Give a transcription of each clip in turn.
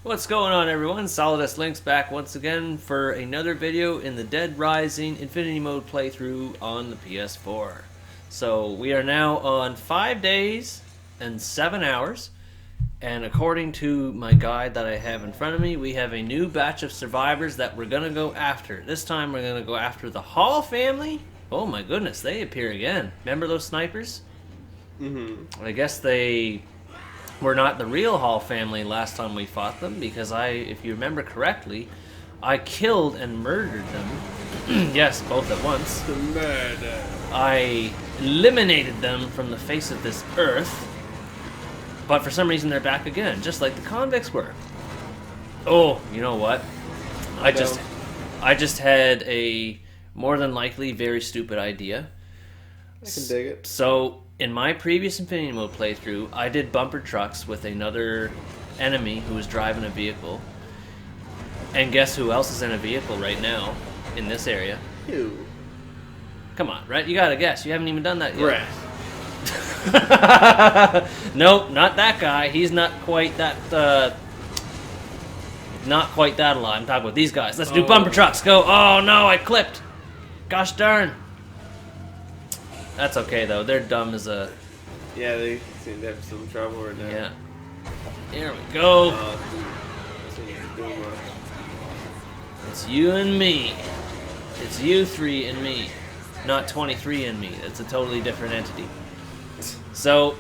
What's going on, everyone? Solidus Links back once again for another video in the Dead Rising Infinity Mode playthrough on the PS4. So we are now on 5 days and 7 hours, and according to my guide that I have in front of me, we have a new batch of survivors that we're going to go after. This time we're going to go after the Hall family. Oh my goodness, they appear again. Remember those snipers? Mm-hmm. I guess they were not the real Hall family last time we fought them, because if you remember correctly, I killed and murdered them. Yes, both at once. The murder. I eliminated them from the face of this earth, but for some reason they're back again, just like the convicts were. Oh, you know what? I just had a more than likely very stupid idea. I can dig it. So, in my previous Infinity Mode playthrough, I did bumper trucks with another enemy who was driving a vehicle. And guess who else is in a vehicle right now in this area? You. Come on, right? You gotta guess. You haven't even done that yet. Brett. Nope, not that guy. He's not quite that, not quite that alive. I'm talking about these guys. Let's do bumper trucks. Go. Oh, no, I clipped. Gosh darn. That's okay, though. They're dumb as a... Yeah, they seem to have some trouble right now. Yeah. Here we go. It's you and me. It's you three and me. Not 23 and me. It's a totally different entity. So...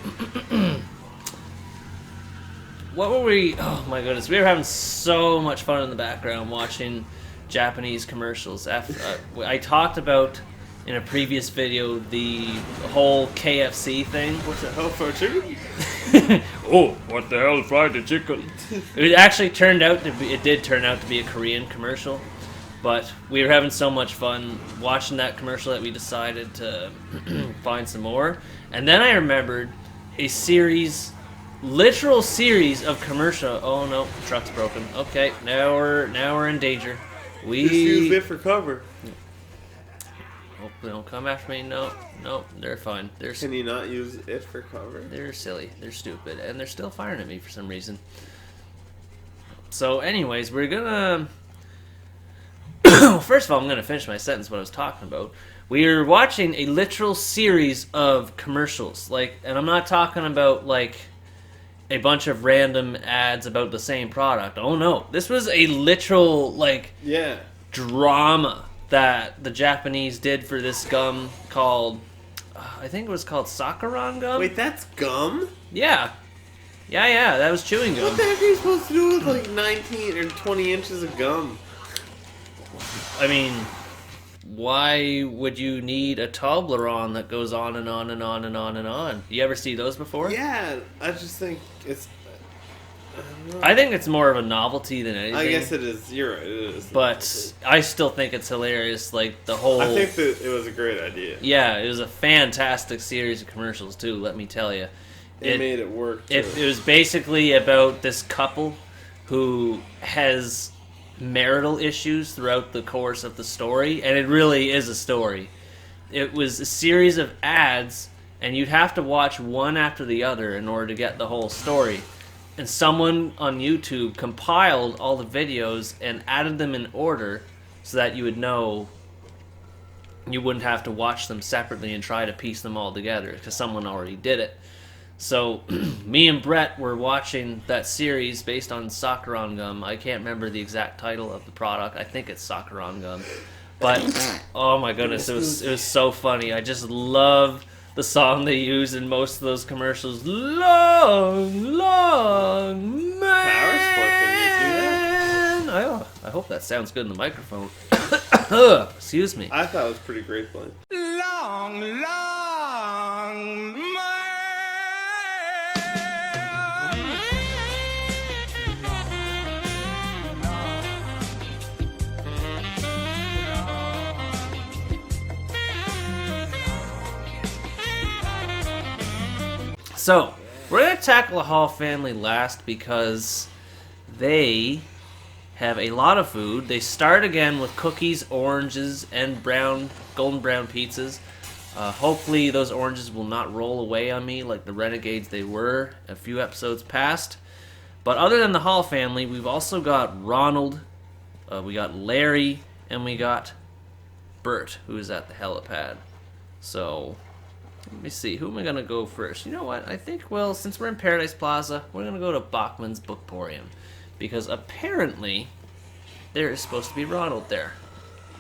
what were we... Oh, my goodness. We were having so much fun in the background watching Japanese commercials. I talked about... in a previous video, the whole KFC thing. What's the hell for chicken? Oh, what the hell, fried the chicken? It actually turned out to be, it did turn out to be a Korean commercial, but we were having so much fun watching that commercial that we decided to find some more. And then I remembered a literal series of commercial. Oh no, the truck's broken. Okay, now we're in danger. Just use it for cover. Hope they don't come after me. No, they're fine. Can you not use it for cover? They're silly. They're stupid. And they're still firing at me for some reason. So anyways, we're gonna... First of all, I'm gonna finish my sentence what I was talking about. We're watching a literal series of commercials. And I'm not talking about, a bunch of random ads about the same product. Oh no. This was a literal, Yeah. drama that the Japanese did for this gum called, I think it was called Sakaran gum? Wait, that's gum? Yeah, that was chewing gum. What the heck are you supposed to do with 19 or 20 inches of gum? I mean, why would you need a Toblerone that goes on and on and on and on and on? You ever see those before? Yeah, I just think it's... I think it's more of a novelty than anything. I guess it is. You're right, it is. But I still think it's hilarious, the whole... I think that it was a great idea. Yeah, it was a fantastic series of commercials, too, let me tell you. It made it work, too. It was basically about this couple who has marital issues throughout the course of the story, and it really is a story. It was a series of ads, and you'd have to watch one after the other in order to get the whole story. And someone on YouTube compiled all the videos and added them in order so that you would know you wouldn't have to watch them separately and try to piece them all together, because someone already did it. So me and Brett were watching that series based on Sakaran gum. I can't remember the exact title of the product. I think it's Sakaran gum. But oh my goodness, it was so funny. I just love the song they use in most of those commercials. Long, long man. Power split, can you see that? I hope that sounds good in the microphone. Excuse me. I thought it was pretty great playing. Long, long man. So, we're going to tackle the Hall family last because they have a lot of food. They start again with cookies, oranges, and golden brown pizzas. Hopefully those oranges will not roll away on me like the renegades they were a few episodes past. But other than the Hall family, we've also got Ronald, we got Larry, and we got Bert, who is at the helipad. So, let me see. Who am I going to go first? You know what? I think, well, since we're in Paradise Plaza, we're going to go to Bachman's Bookporium. Because apparently, there is supposed to be Ronald there.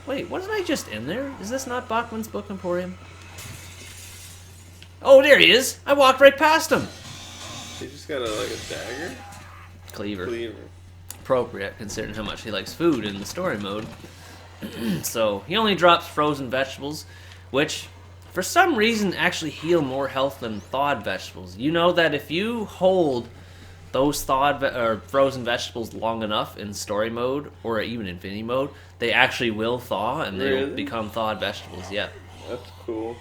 Wait, wasn't I just in there? Is this not Bachman's Book Emporium? Oh, there he is! I walked right past him! He just got a dagger? Cleaver. Cleaver. Appropriate, considering how much he likes food in the story mode. So, he only drops frozen vegetables, which, for some reason, actually heal more health than thawed vegetables. You know that if you hold those thawed or frozen vegetables long enough in story mode, or even infinity mode, they actually will thaw, and they'll become thawed vegetables, yeah. That's cool.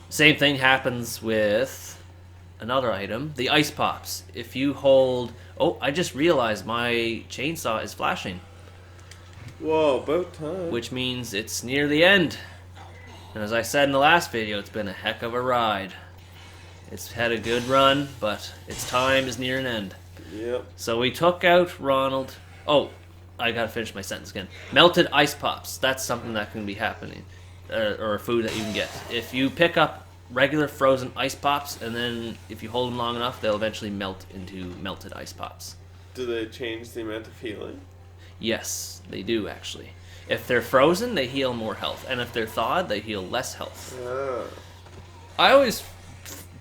Same thing happens with another item, the ice pops. If you hold... Oh, I just realized my chainsaw is flashing. Whoa, about time. Which means it's near the end. And as I said in the last video, it's been a heck of a ride. It's had a good run, but its time is near an end. Yep. So we took out Ronald. Oh, I gotta finish my sentence again. Melted ice pops. That's something that can be happening. Or a food that you can get. If you pick up regular frozen ice pops, and then if you hold them long enough, they'll eventually melt into melted ice pops. Do they change the amount of healing? Yes, they do actually. If they're frozen, they heal more health. And if they're thawed, they heal less health. Ah. I always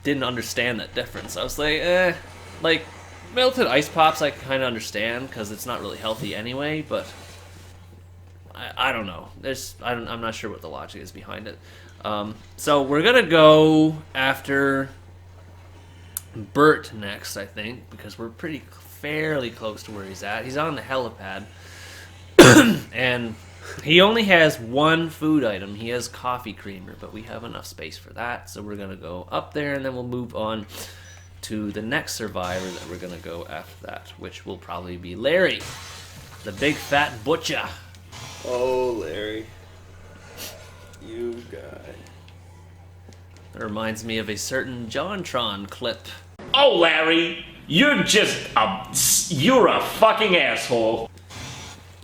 didn't understand that difference. I was like, melted ice pops I kind of understand because it's not really healthy anyway, but I don't know. I'm not sure what the logic is behind it. So we're gonna go after Bert next, I think, because we're fairly close to where he's at. He's on the helipad, and he only has one food item. He has coffee creamer, but we have enough space for that, so we're gonna go up there, and then we'll move on to the next survivor that we're gonna go after that, which will probably be Larry, the big fat butcher. Oh, Larry. You guy. It reminds me of a certain JonTron clip. Oh, Larry, you're a fucking asshole.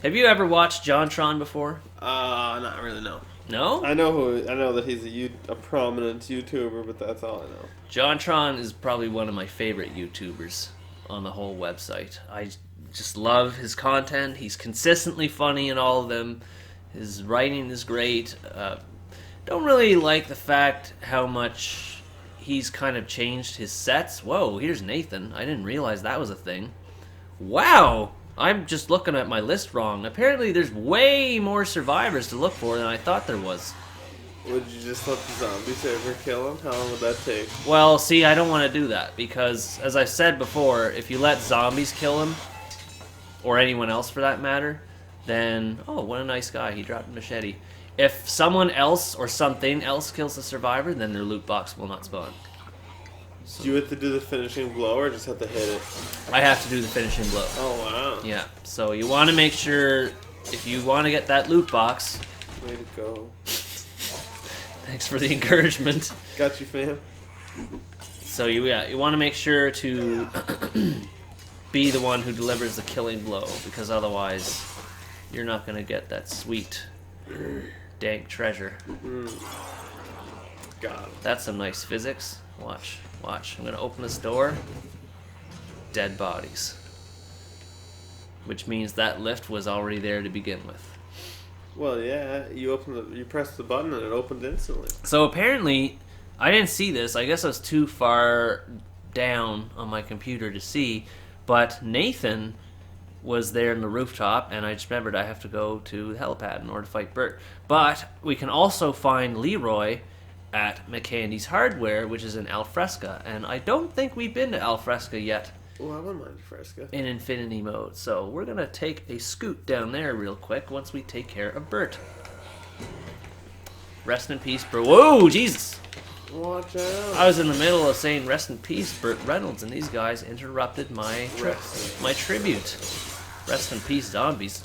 Have you ever watched JonTron before? Not really, no. No? I know that he's a prominent YouTuber, but that's all I know. JonTron is probably one of my favorite YouTubers on the whole website. I just love his content. He's consistently funny in all of them. His writing is great. Don't really like the fact how much he's kind of changed his sets. Whoa, here's Nathan. I didn't realize that was a thing. Wow! I'm just looking at my list wrong. Apparently there's way more survivors to look for than I thought there was. Would you just let the zombies ever kill him? How long would that take? Well, see, I don't want to do that because, as I said before, if you let zombies kill him, or anyone else for that matter, then, oh, what a nice guy, he dropped a machete. If someone else or something else kills the survivor, then their loot box will not spawn. Do you have to do the finishing blow or just have to hit it? I have to do the finishing blow. Oh, wow. Yeah, so you want to make sure, if you want to get that loot box... Way to go. Thanks for the encouragement. Got you, fam. So you want to make sure to be the one who delivers the killing blow, because otherwise you're not going to get that sweet, dank treasure. Got him. That's some nice physics. Watch. I'm going to open this door. Dead bodies. Which means that lift was already there to begin with. Well, yeah, you pressed the button and it opened instantly. So apparently, I didn't see this. I guess I was too far down on my computer to see. But Nathan was there in the rooftop, and I just remembered I have to go to the helipad in order to fight Bert. But we can also find Leroy at McCandy's Hardware, which is in Alfresca. And I don't think we've been to Alfresca yet. Oh, I wouldn't mind Fresca. In Infinity mode. So we're going to take a scoot down there real quick once we take care of Bert. Rest in peace, bro. Whoa, Jesus! Watch out. I was in the middle of saying rest in peace, Burt Reynolds, and these guys interrupted my tribute. Rest in peace, zombies.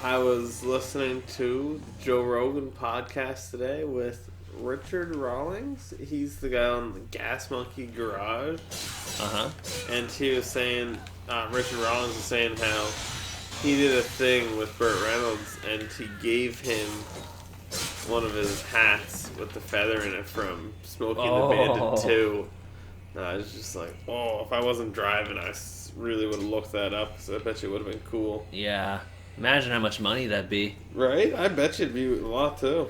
I was listening to the Joe Rogan podcast today with Richard Rawlings. He's the guy on the Gas Monkey Garage. And he was saying, Richard Rollins was saying how he did a thing with Burt Reynolds, and he gave him one of his hats with the feather in it from Smokey and the Bandit 2. And I was just like, oh, if I wasn't driving, I really would have looked that up, because I bet you it would have been cool. Yeah. Imagine how much money that'd be. Right? I bet you it'd be a lot, too.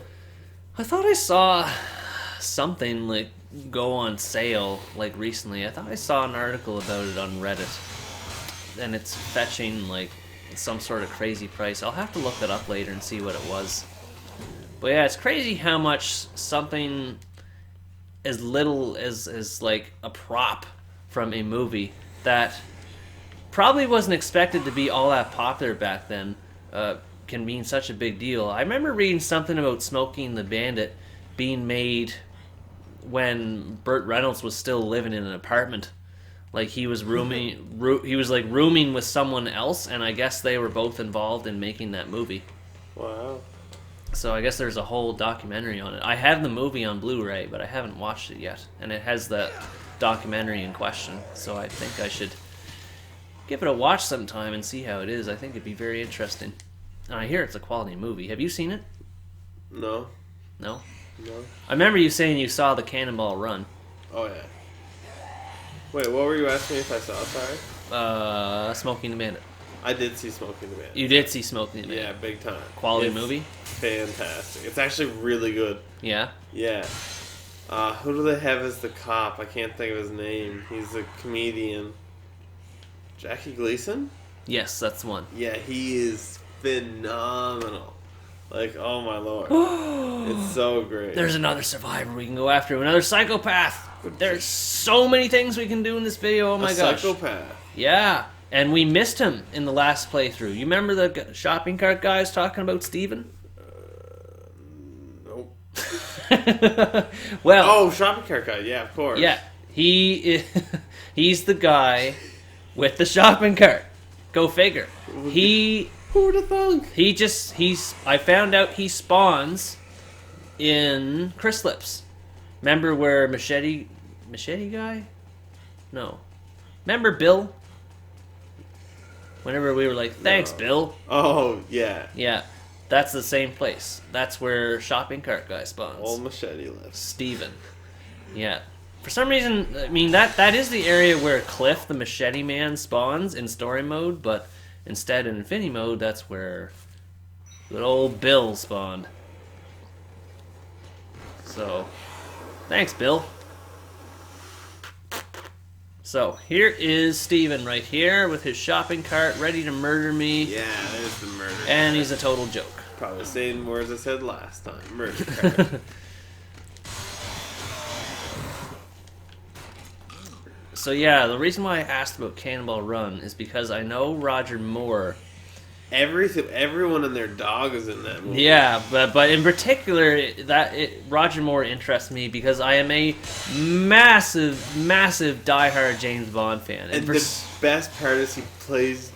I thought I saw something, like, go on sale, like, recently. I thought I saw an article about it on Reddit. And it's fetching, like, some sort of crazy price. I'll have to look it up later and see what it was. But yeah, it's crazy how much something as little as like a prop from a movie that probably wasn't expected to be all that popular back then can mean such a big deal. I remember reading something about Smokey and the Bandit being made when Burt Reynolds was still living in an apartment. Like he was rooming with someone else, and I guess they were both involved in making that movie. Wow. So I guess there's a whole documentary on it. I have the movie on Blu-ray, but I haven't watched it yet, and it has that documentary in question. So I think I should give it a watch sometime and see how it is. I think it'd be very interesting. And I hear it's a quality movie. Have you seen it? No. No? No. I remember you saying you saw the Cannonball Run. Oh, yeah. Wait, what were you asking me if I saw it? Sorry? Smokey and the Bandit. I did see Smokey and the Bandit. You did see Smokey and the Bandit? Yeah, big time. Quality It's movie? Fantastic. It's actually really good. Yeah? Yeah. Who do they have as the cop? I can't think of his name. He's a comedian. Jackie Gleason? Yes, that's one. Yeah, he is phenomenal. Like, oh my lord. It's so great. There's another survivor we can go after. Another psychopath. There's so many things we can do in this video. Oh my gosh. Psychopath. Yeah. And we missed him in the last playthrough. You remember the shopping cart guys talking about Steven? Nope. Well. Oh, shopping cart guy. Yeah, of course. Yeah. He's the guy with the shopping cart. Go figure. Who would have thunk? I found out he spawns in Chryslips. Remember where Machete guy? No. Remember Bill? Whenever we were like, thanks, Bill. Oh, yeah. Yeah. That's the same place. That's where shopping cart guy spawns. Old Machete lives. Steven. Yeah. For some reason, I mean, that is the area where Cliff, the Machete Man, spawns in story mode, but instead in Infinity mode, that's where good old Bill spawned. So, thanks, Bill. So, here is Steven right here with his shopping cart ready to murder me. Yeah, there's the murder. And he's a total joke. Probably the same words I said last time. Murder cart. So yeah, the reason why I asked about Cannonball Run is because I know Roger Moore. Everyone and their dog is in that movie. Yeah, but in particular, Roger Moore interests me because I am a massive diehard James Bond fan. And the best part is he plays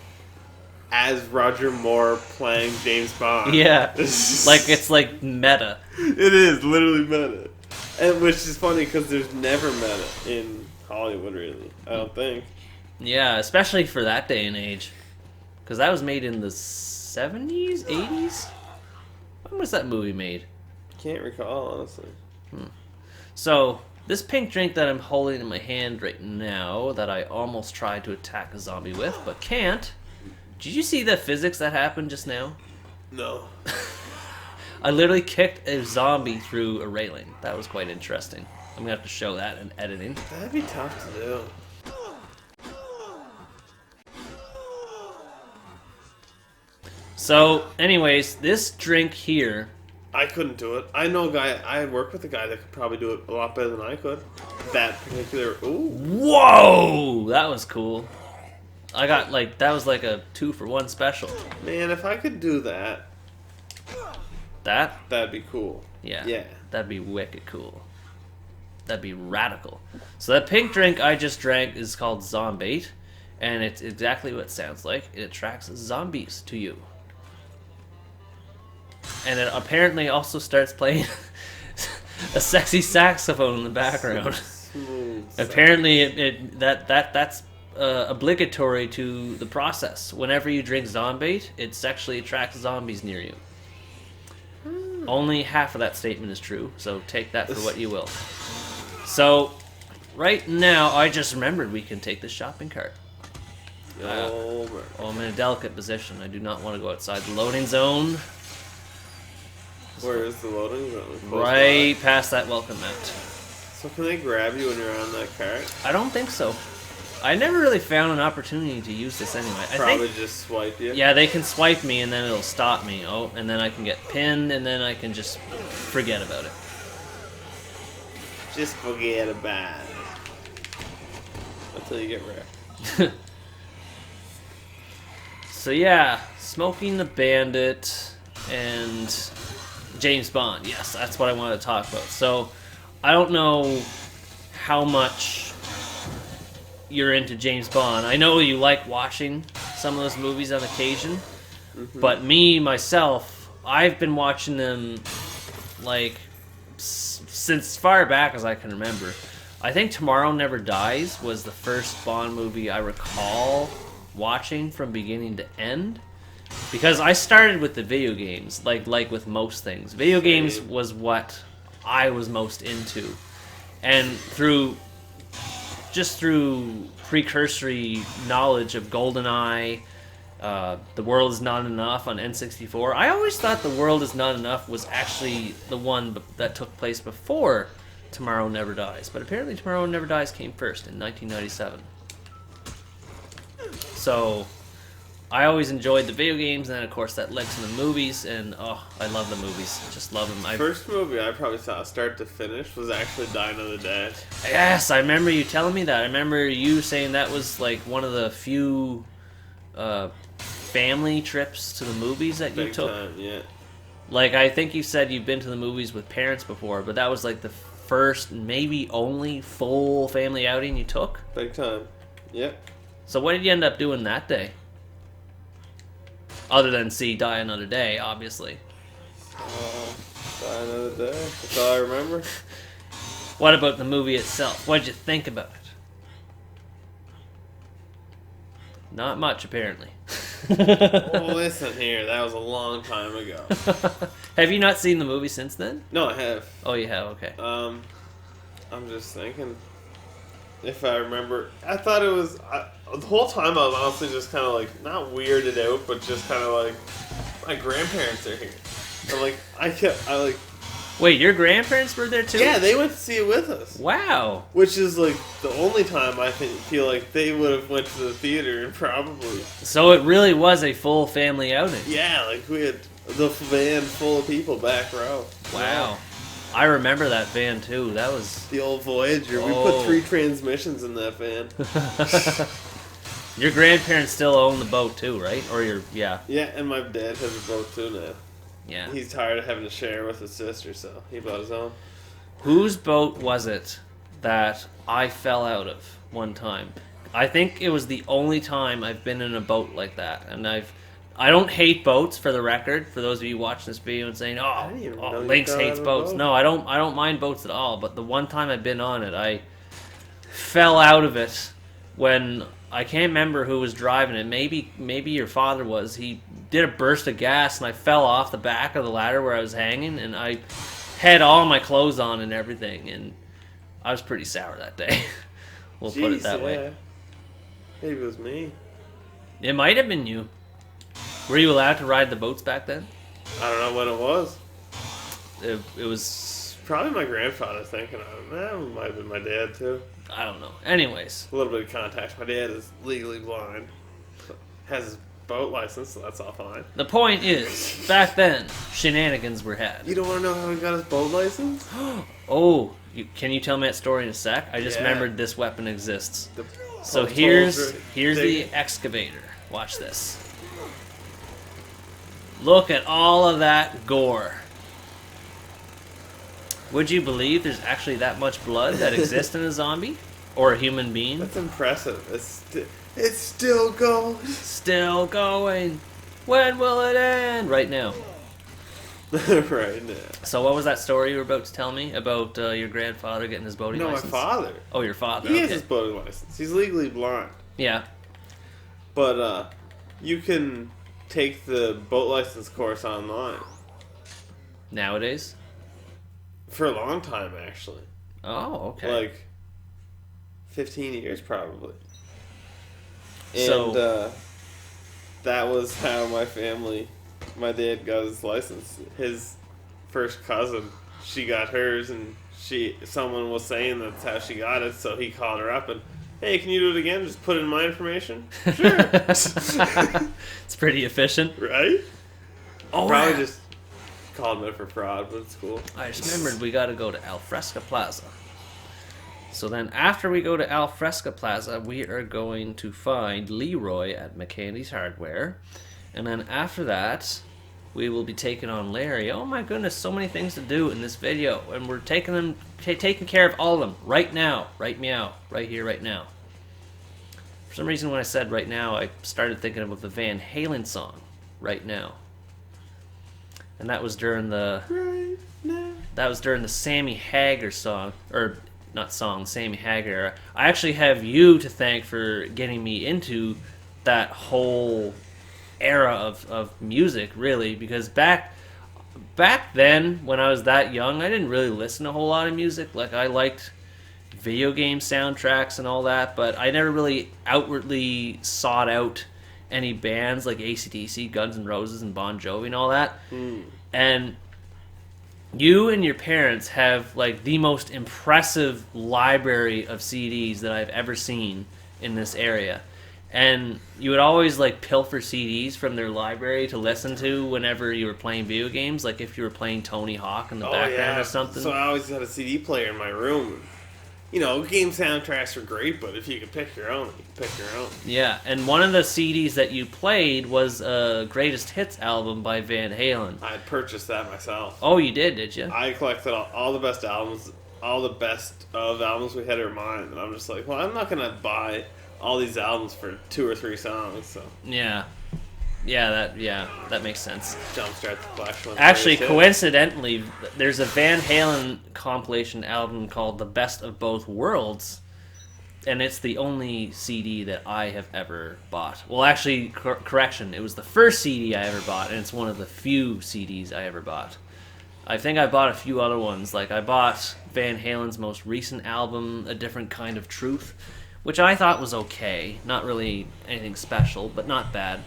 as Roger Moore playing James Bond. Yeah, it's like meta. It is literally meta, and which is funny because there's never meta in Hollywood, really. I don't think. Yeah, especially for that day and age. Because that was made in the 70s? 80s? When was that movie made? Can't recall, honestly. So, this pink drink that I'm holding in my hand right now, that I almost tried to attack a zombie with, but can't. Did you see the physics that happened just now? No. I literally kicked a zombie through a railing. That was quite interesting. I'm going to have to show that in editing. That'd be tough to do. So, anyways, this drink here... I couldn't do it. I know a guy, I work with a guy that could probably do it a lot better than I could. That particular... Ooh. Whoa! That was cool. I got, that was like a 2-for-1 special. Man, if I could do that... That'd be cool. Yeah. Yeah. That'd be wicked cool. That'd be radical. So that pink drink I just drank is called Zombate, and it's exactly what it sounds like. It attracts zombies to you. And it apparently also starts playing a sexy saxophone in the background. Apparently, that's obligatory to the process. Whenever you drink Zombate, it sexually attracts zombies near you. Only half of that statement is true, so take that for what you will. So, right now, I just remembered we can take the shopping cart. I'm in a delicate position. I do not want to go outside the loading zone. Where is the loading zone? Right past that welcome mat. So can they grab you when you're on that cart? I don't think so. I never really found an opportunity to use this anyway. I think, just swipe you? yeah, they can swipe me and then it'll stop me. Oh, and then I can get pinned and then I can just forget about it. Just forget about it. Until you get wrecked. So yeah, Smoking the Bandit and James Bond. Yes, that's what I wanted to talk about. So I don't know how much you're into James Bond. I know you like watching some of those movies on occasion, but me, myself, I've been watching them like since far back as I can remember. I think Tomorrow Never Dies was the first Bond movie I recall watching from beginning to end, because I started with the video games, like with most things. Video games was what I was most into, and through precursory knowledge of GoldenEye, The World Is Not Enough on N64. I always thought The World Is Not Enough was actually the one that took place before Tomorrow Never Dies, but apparently Tomorrow Never Dies came first in 1997. So I always enjoyed the video games, and then of course that led to the movies, and I love the movies. Just love them. First movie I probably saw start to finish was actually Die Another Day. Yes, I remember you telling me that. I remember you saying that was like one of the few family trips to the movies that you took. Big time, yeah. Like, I think you said you've been to the movies with parents before, but that was like the first, maybe only, full family outing you took? Big time. Yep. So what did you end up doing that day? Other than see Die Another Day, obviously. Die Another Day. That's all I remember. What about the movie itself? What did you think about it? Not much, apparently. Well, listen here. That was a long time ago. Have you not seen the movie since then? No, I have. Oh, you have? Okay. I'm just thinking. If I remember, I thought it was the whole time. I was honestly just kind of like not weirded out, but just kind of like my grandparents are here. I'm like I like. Wait, your grandparents were there too? Yeah, they went to see it with us. Wow. Which is like the only time I feel like they would have went to the theater, and probably. So it really was a full family outing. Yeah, like we had the van full of people back row. Wow. Yeah. I remember that van too. That was The old Voyager. We put 3 transmissions in that van. Your grandparents still own the boat too, right? Or yeah. Yeah, and my dad has a boat too now. Yeah. He's tired of having to share with his sister, so he bought his own. Whose boat was it that I fell out of one time? I think it was the only time I've been in a boat like that, and I don't hate boats, for the record. For those of you watching this video and saying, Lynx hates boats. No, I don't mind boats at all. But the one time I've been on it, I fell out of it when I can't remember who was driving it. Maybe your father was. He did a burst of gas, and I fell off the back of the ladder where I was hanging, and I had all my clothes on and everything, and I was pretty sour that day. We'll put it that way. Maybe it was me. It might have been you. Were you allowed to ride the boats back then? I don't know when it was. It was probably my grandfather thinking of it. That might have been my dad too. I don't know. Anyways. A little bit of context. My dad is legally blind. Has his boat license, so that's all fine. The point is, back then, shenanigans were had. You don't want to know how he got his boat license? Can you tell me that story in a sec? I just remembered this weapon exists. So Oh, here's the excavator. Watch this. Look at all of that gore. Would you believe there's actually that much blood that exists in a zombie? Or a human being? That's impressive. It's still going. Still going. When will it end? Right now. Right now. So what was that story you were about to tell me about your grandfather getting his boating No, my license? father. Oh, your father. He Okay. has his boating license. He's legally blind. Yeah. But you can take the boat license course online. Nowadays? For a long time, actually. Oh, okay. Like 15 years, probably. And So- that was how my dad got his license. His first cousin, she got hers, and someone was saying that's how she got it, so he called her up and, hey, can you do it again? Just put in my information? Sure. It's pretty efficient. Right? Oh, Probably yeah. just called him for fraud, but it's cool. I just remembered we got to go to Alfresca Plaza. So then after we go to Alfresca Plaza, we are going to find Leroy at McCandy's Hardware. And then after that, we will be taking on Larry. Oh my goodness, so many things to do in this video. And we're taking care of all of them right now. Right meow. Right here, right now. For some reason when I said right now, I started thinking about the Van Halen song, Right Now. And that was during the... Right now. That was during the Sammy Hagar song, or not song, Sammy Hagar era. I actually have you to thank for getting me into that whole era of music, really, because back then, when I was that young, I didn't really listen to a whole lot of music. Like, I liked video game soundtracks and all that, but I never really outwardly sought out any bands like AC/DC, Guns N' Roses, and Bon Jovi and all that. And you and your parents have like the most impressive library of CDs that I've ever seen in this area. And you would always like pilfer CDs from their library to listen to whenever you were playing video games, like if you were playing Tony Hawk in the background or something. So I always had a CD player in my room. You know, game soundtracks are great, but if you could pick your own, you could pick your own. Yeah, and one of the CDs that you played was a Greatest Hits album by Van Halen. I purchased that myself. Oh, you did you? I collected all the best albums, all the best of albums we had are mine, and I'm just like, well, I'm not gonna buy all these albums for 2 or 3 songs, so Yeah, that makes sense. jumpstart the Flash one. Actually, coincidentally, there's a Van Halen compilation album called The Best of Both Worlds, and it's the only CD that I have ever bought. Well, actually, correction, it was the first CD I ever bought, and it's one of the few CDs I ever bought. I think I bought a few other ones, like I bought Van Halen's most recent album, A Different Kind of Truth, which I thought was okay. Not really anything special, but not bad.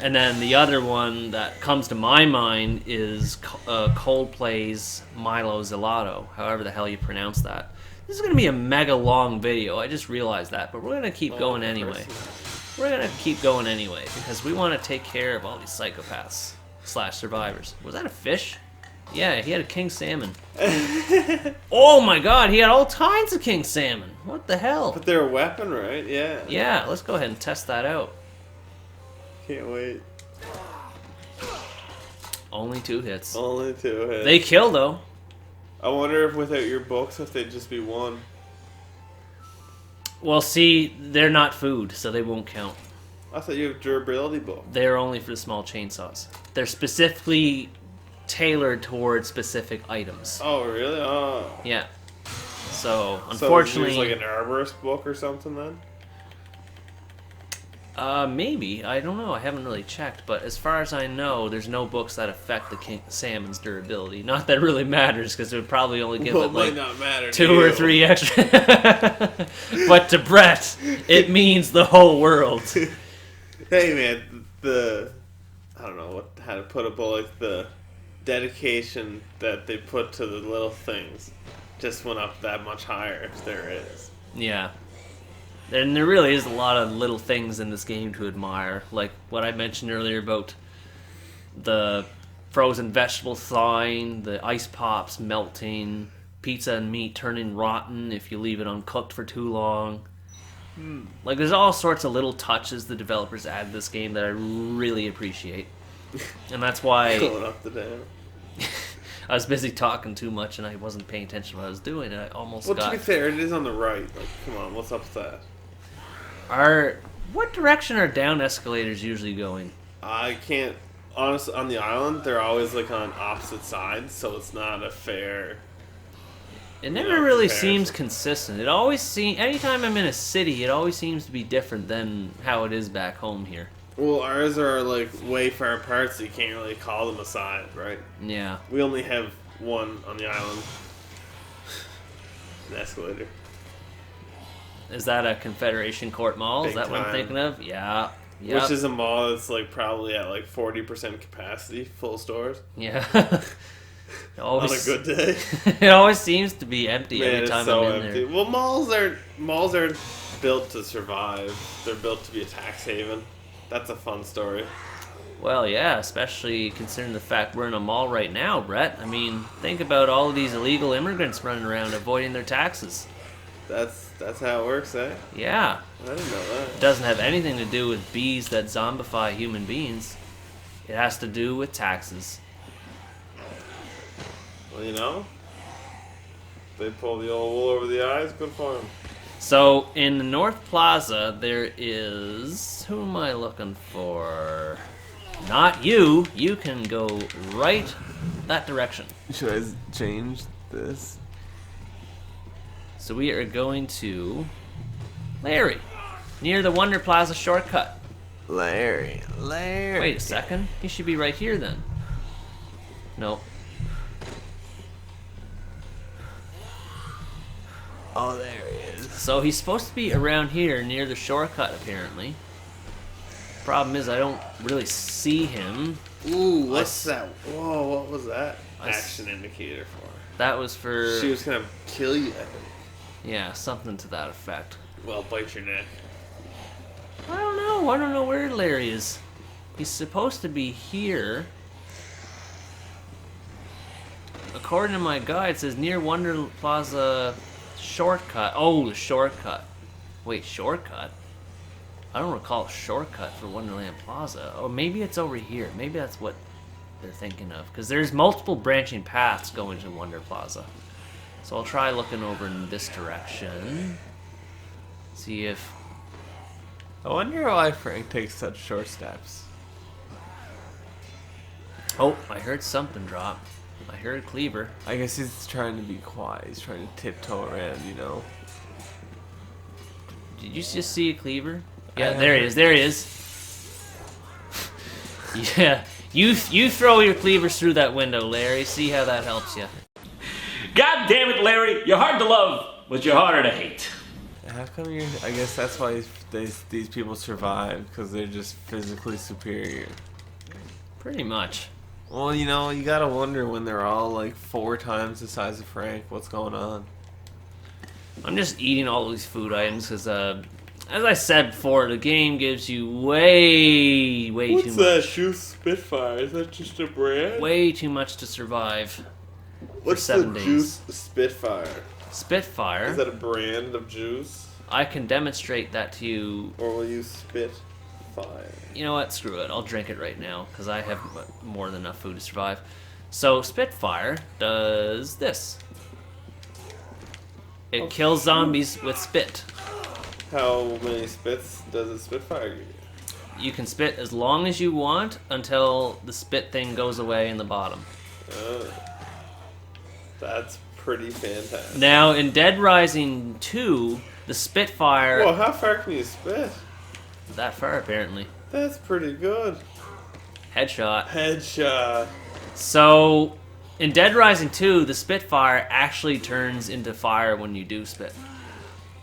And then the other one that comes to my mind is Coldplay's Milo Gelato, however the hell you pronounce that. This is going to be a mega long video, I just realized that, but we're going to keep going anyway. We're going to keep going anyway, because we want to take care of all these psychopaths / survivors. Was that a fish? Yeah, he had a king salmon. Oh my god, he had all kinds of king salmon. What the hell? But they're a weapon, right? Yeah. Yeah, let's go ahead and test that out. Can't wait. Only 2 hits. Only 2 hits. They kill, though. I wonder if without your books, if they'd just be 1. Well, see, they're not food, so they won't count. I thought you have durability book. They're only for the small chainsaws. They're specifically tailored towards specific items. Oh, really? Oh. Yeah. So, So unfortunately... it's like an arborist book or something then? Maybe. I don't know. I haven't really checked. But as far as I know, there's no books that affect the king salmon's durability. Not that it really matters, because it would probably only give Well, it like might not matter to 2 or you. 3 extra. But to Brett, it means the whole world. Hey man, I don't know how to put it, but like the dedication that they put to the little things just went up that much higher, if there is. Yeah. And there really is a lot of little things in this game to admire. Like what I mentioned earlier about the frozen vegetable thawing, the ice pops melting, pizza and meat turning rotten if you leave it uncooked for too long. Like there's all sorts of little touches the developers add to this game that I really appreciate. And that's why Going up the dam. I was busy talking too much and I wasn't paying attention to what I was doing, and I almost Well, got... to be fair, it is on the right. Like, come on, what's up with that? What direction are down escalators usually going? I can't honestly, on the island, they're always like on opposite sides, so it's not a fair. It never Yeah, really comparison. seems consistent. It always anytime I'm in a city, it always seems to be different than how it is back home here. Well, ours are like way far apart, so you can't really call them a side, right? Yeah. We only have one on the island. An escalator. Is that a Confederation Court Mall? Is Big that what I'm time. thinking of? Yeah. Yep. Which is a mall that's like probably at like 40% capacity, full stores. Yeah. It On always, a good day. it always seems to be empty Man, every it's time so I'm in empty. there. Well, malls are built to survive. They're built to be a tax haven. That's a fun story. Well, yeah, especially considering the fact we're in a mall right now, Brett. I mean, think about all of these illegal immigrants running around avoiding their taxes. That's how it works, eh? Yeah. I didn't know that. It doesn't have anything to do with bees that zombify human beings. It has to do with taxes. Well, you know, they pull the old wool over the eyes. Good for them. So, in the North Plaza, there is... Who am I looking for? Not you. You can go right that direction. Should I change this? So we are going to Larry, near the Wonder Plaza shortcut. Larry. Wait a second. He should be right here then. Nope. Oh, there he is. So he's supposed to be around here near the shortcut, apparently. Problem is, I don't really see him. Ooh, what's that? Whoa, what was that? I s- Action indicator for? That was for... She was gonna kill you, I think. Yeah, something to that effect. Well, bite your neck. I don't know. I don't know where Larry is. He's supposed to be here. According to my guide, it says near Wonder Plaza shortcut. Oh, the shortcut. Wait, shortcut? I don't recall a shortcut for Wonderland Plaza. Or maybe it's over here. Maybe that's what they're thinking of. Because there's multiple branching paths going to Wonder Plaza. So I'll try looking over in this direction. See if... I wonder why Frank takes such short steps. Oh, I heard something drop. I heard Cleaver. I guess he's trying to be quiet. He's trying to tiptoe around, you know? Did you just see a Cleaver? Yeah, I there he is. There he is. Yeah, you throw your cleavers through that window, Larry. See how that helps you. God damn it, Larry! You're hard to love, but you're harder to hate. How come you're... I guess that's why these people survive, because they're just physically superior. Pretty much. Well, you know, you gotta wonder when they're all like 4 times the size of Frank, what's going on? I'm just eating all these food items because, as I said before, the game gives you way too What's much. that shoe Spitfire? Is that just a brand? Way too much to survive. What's 7 the days. juice Spitfire? Spitfire. Is that a brand of juice? I can demonstrate that to you. Or will you spit fire? You know what? Screw it. I'll drink it right now because I have more than enough food to survive. So Spitfire does this. It kills zombies with spit. How many spits does a Spitfire give you? You can spit as long as you want until the spit thing goes away in the bottom. That's pretty fantastic. Now, in Dead Rising 2, the Spitfire... Whoa, how far can you spit? That far, apparently. That's pretty good. Headshot. Headshot. So, in Dead Rising 2, the Spitfire actually turns into fire when you do spit.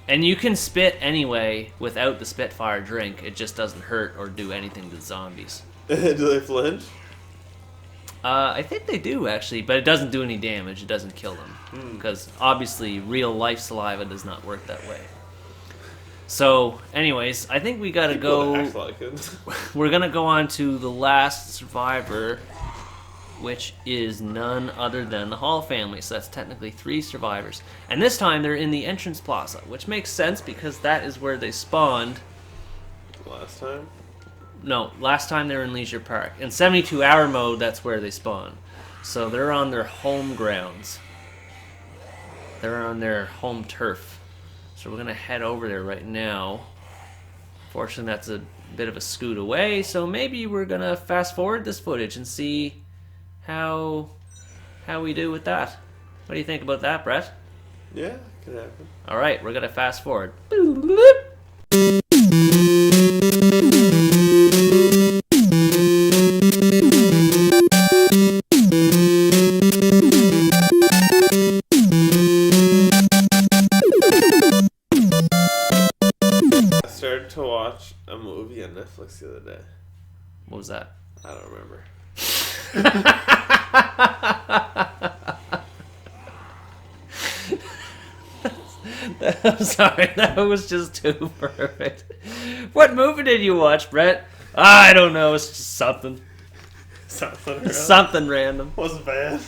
And you can spit anyway without the Spitfire drink. It just doesn't hurt or do anything to zombies. Do they flinch? I think they do, actually, but it doesn't do any damage. It doesn't kill them. Because, obviously, real-life saliva does not work that way. So, anyways, I think we gotta People go... act like it. We're gonna go on to the last survivor, which is none other than the Hall family. So that's technically 3 survivors. And this time they're in the entrance plaza, which makes sense because that is where they spawned. Last time? No, last time they were in Leisure Park. In 72-hour mode, that's where they spawn. So they're on their home grounds. They're on their home turf. So we're gonna head over there right now. Fortunately, that's a bit of a scoot away, so maybe we're gonna fast forward this footage and see how we do with that. What do you think about that, Brett? Yeah, could happen. All right, we're gonna fast forward. I started to watch a movie on Netflix the other day. What was that? I don't remember. I'm sorry, that was just too perfect. What movie did you watch, Brett? I don't know, it's just something. Something. Something random. Wasn't bad.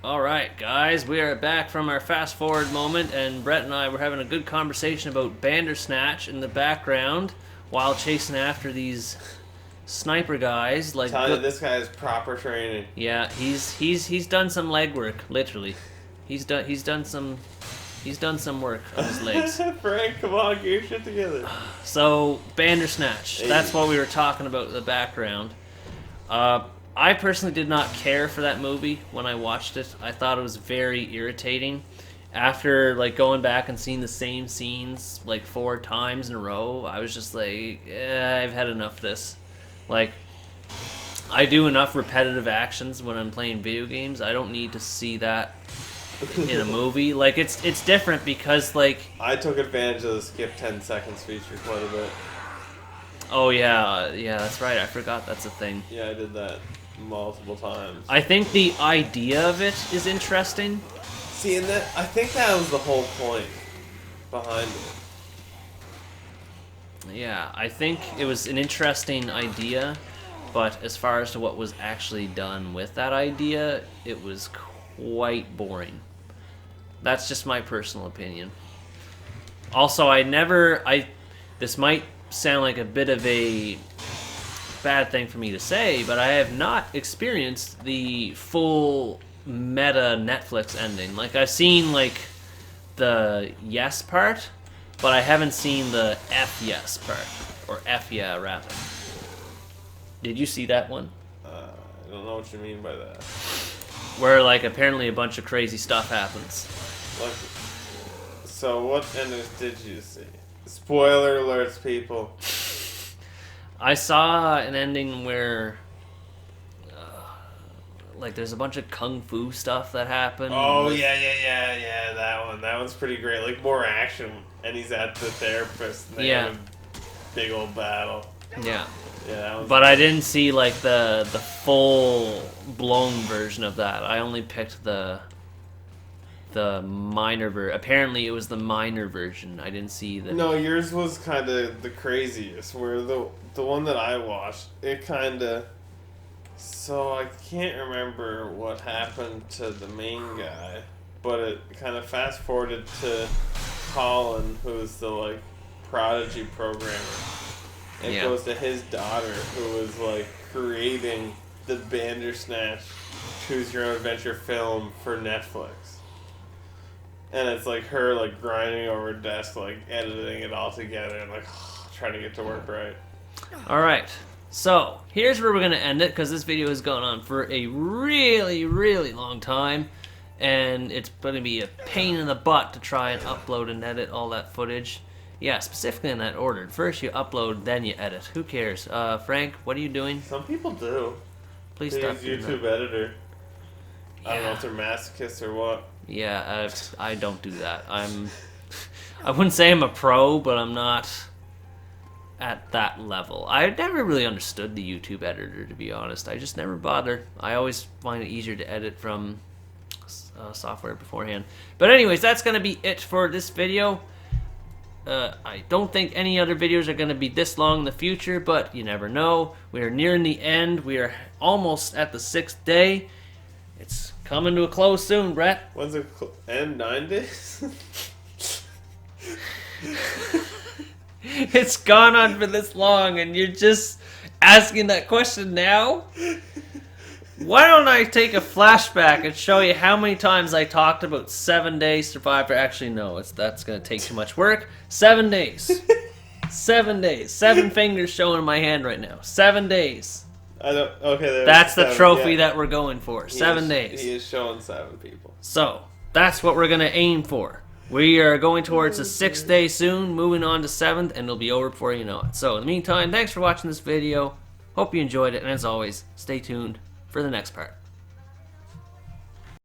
Alright, guys, we are back from our fast forward moment, and Brett and I were having a good conversation about Bandersnatch in the background while chasing after these sniper guys. Like, Tell you, this guy has proper training. yeah, he's done some legwork, literally. He's done some work on his legs. Frank, come on, get your shit together. So, Bandersnatch, that's what we were talking about in the background. I personally did not care for that movie when I watched it. I thought it was very irritating. After like going back and seeing the same scenes like 4 times in a row, I was just like, I've had enough of this. Like, I do enough repetitive actions when I'm playing video games. I don't need to see that in a movie. Like, it's different because, like... I took advantage of the skip 10 seconds feature quite a bit. Oh, yeah, that's right. I forgot that's a thing. Yeah, I did that multiple times. I think the idea of it is interesting. See, and that I think that was the whole point behind it. Yeah, I think it was an interesting idea, but as far as to what was actually done with that idea, it was quite boring. That's just my personal opinion. Also, this might sound like a bit of a bad thing for me to say, but I have not experienced the full meta Netflix ending. Like, I've seen like the yes part, but I haven't seen the F yes part, or F yeah rather. Did you see that one? I don't know what you mean by that. Where like apparently a bunch of crazy stuff happens. Like, so what endings did you see? Spoiler alerts, people. I saw an ending where like there's a bunch of kung fu stuff that happened. Oh yeah, that one. That one's pretty great. Like more action, and he's at the therapist. And they have a big old battle. Yeah. Yeah, that one's But I didn't see like the full blown version of that. I only picked the minor version. Apparently it was the minor version. I didn't see the... No, yours was kind of the craziest. Where the one that I watched, it kind of... So I can't remember what happened to the main guy, but it kind of fast forwarded to Colin, who's the like prodigy programmer. It goes to his daughter, who was like creating the Bandersnatch Choose Your Own Adventure film for Netflix. And it's like her like grinding over her desk, like editing it all together and like trying to get to work right. Alright, so here's where we're going to end it, because this video has gone on for a really, really long time. and it's going to be a pain in the butt to try and upload and edit all that footage. Yeah, specifically in that order. First you upload, then you edit. Who cares? Frank, what are you doing? Some people do. Please They stop use doing YouTube that. editor. I don't know Yeah. if they're masochists or what. Yeah, I don't do that. I wouldn't say I'm a pro, but I'm not at that level. I never really understood the YouTube editor, to be honest. I just never bothered. I always find it easier to edit from software beforehand. But anyways, that's going to be it for this video. I don't think any other videos are going to be this long in the future, but you never know. We are nearing the end. We are almost at the 6th day. It's coming to a close soon, Brett. When's it end? 9 days? It's gone on for this long, and you're just asking that question now? Why don't I take a flashback and show you how many times I talked about 7 days Survivor? Actually, no, that's going to take too much work. 7 days. 7 days. 7 fingers showing in my hand right now. 7 days. I don't. Okay, That's the 7, trophy yeah. that we're going for. 7 days. He is showing 7 people. So, that's what we're going to aim for. We are going towards the 6th day soon, moving on to 7th, and it'll be over before you know it. So, in the meantime, thanks for watching this video. Hope you enjoyed it, and as always, stay tuned for the next part.